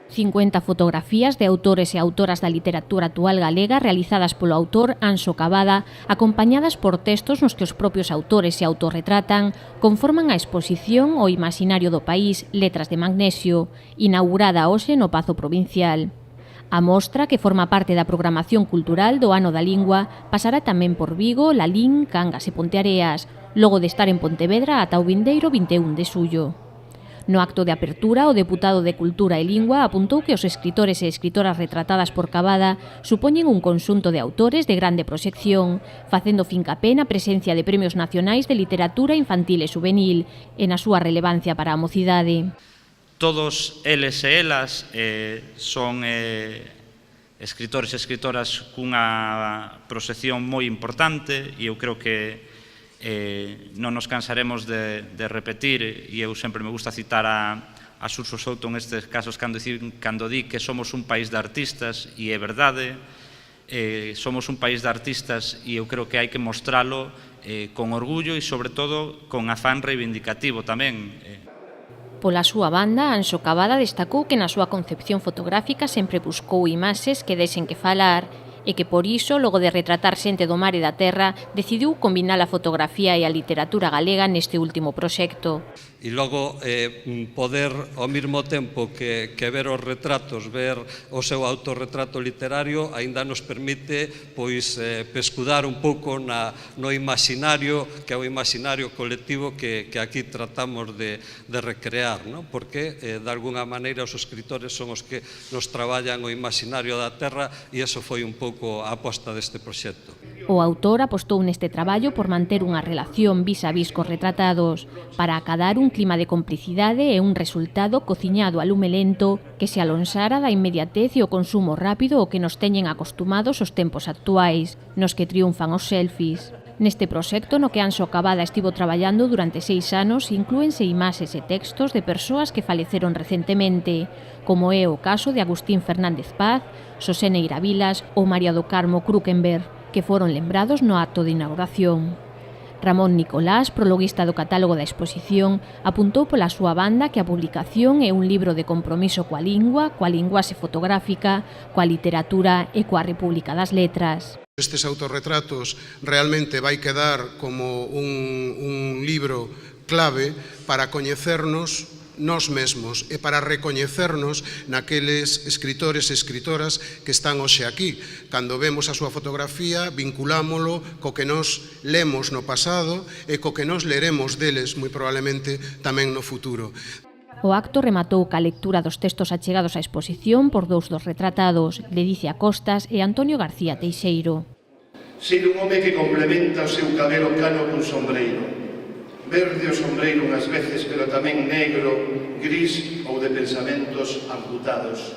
50 fotografías de autores e autoras da literatura actual galega realizadas polo autor Anxo Cabada, acompañadas por textos nos que os propios autores se autorretratan, conforman a exposición O Imaginario do País, Letras de Magnesio, inaugurada hoxe no Pazo Provincial. A mostra, que forma parte da programación cultural do Ano da Lingua, pasará tamén por Vigo, Lalín, Cangas e Ponteareas, logo de estar en Pontevedra ata o vindeiro 21 de xullo. No acto de apertura, o deputado de Cultura e Lingua apuntou que os escritores e escritoras retratadas por Cabada supoñen un conxunto de autores de grande proxección, facendo fincapé na presencia de premios nacionais de literatura infantil e juvenil e na súa relevancia para a mocidade. Todos eles e elas son escritores e escritoras cunha proxección moi importante e eu creo que non nos cansaremos de repetir, e eu sempre me gusta citar a Xurxo Souto en estes casos cando di que somos un país de artistas, e é verdade, somos un país de artistas e eu creo que hai que mostralo con orgullo e sobre todo con afán reivindicativo tamén. Pola súa banda, Anxo Cabada destacou que na súa concepción fotográfica sempre buscou imaxes que desen que falar e que por iso, logo de retratar xente do mar e da terra, decidiu combinar a fotografía e a literatura galega neste último proxecto. E logo poder ao mesmo tempo que ver os retratos, ver o seu autorretrato literario, aínda nos permite pescudar un pouco no imaginario, que é o imaginario colectivo que aquí tratamos de recrear, porque de alguna maneira os escritores son os que nos traballan o imaginario da terra, e iso foi un pouco a aposta deste proxecto. O autor apostou neste traballo por manter unha relación vis a vis cos retratados, para acadar un clima de complicidade e un resultado cociñado a lume lento que se alonsara da inmediatez e o consumo rápido ao que nos teñen acostumados os tempos actuais, nos que triunfan os selfies. Neste proxecto no que Anxo Cabada estivo traballando durante 6 anos inclúense imaxes e textos de persoas que faleceron recentemente, como é o caso de Agustín Fernández Paz, Xosé Neira Vilas ou María do Carmo Krukenberg, que foron lembrados no acto de inauguración. Ramón Nicolás, prologuista do catálogo da exposición, apuntou pola súa banda que a publicación é un libro de compromiso coa linguaxe fotográfica, coa literatura e coa República das Letras. Estes autorretratos realmente vai quedar como un libro clave para coñecernos nós mesmos e para recoñecernos naqueles escritores e escritoras que están hoxe aquí. Cando vemos a súa fotografía, vinculámolo co que nós lemos no pasado e co que nós leremos deles, moi probablemente, tamén no futuro. O acto rematou ca lectura dos textos achegados á exposición por dous dos retratados, Ledicia Costas e Antonio García Teixeiro. Ser un home que complementa o seu cabelo cano cun sombreiro. Verde o sombreiro unhas veces, pero tamén negro, gris ou de pensamentos amputados.